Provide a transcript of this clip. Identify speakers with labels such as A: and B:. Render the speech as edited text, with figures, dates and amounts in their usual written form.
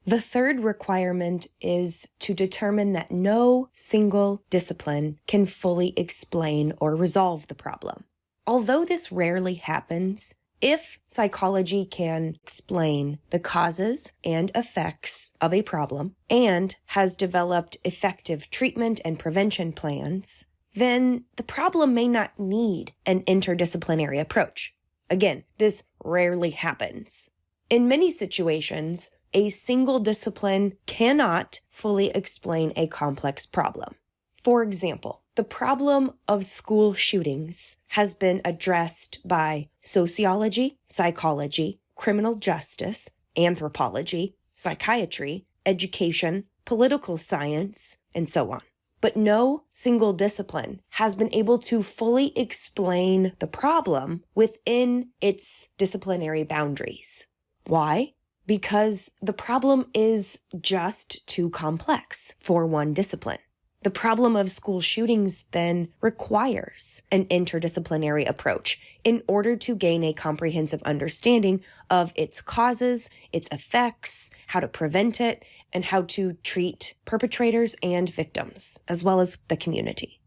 A: The third requirement is to determine that no single discipline can fully explain or resolve the problem. Although this rarely happens, if psychology can explain the causes and effects of a problem and has developed effective treatment and prevention plans, then the problem may not need an interdisciplinary approach. Again, this rarely happens. In many situations, a single discipline cannot fully explain a complex problem. For example, the problem of school shootings has been addressed by sociology, psychology, criminal justice, anthropology, psychiatry, education, political science, and so on. But no single discipline has been able to fully explain the problem within its disciplinary boundaries. Why? Because the problem is just too complex for one discipline. The problem of school shootings then requires an interdisciplinary approach in order to gain a comprehensive understanding of its causes, its effects, how to prevent it, and how to treat perpetrators and victims, as well as the community.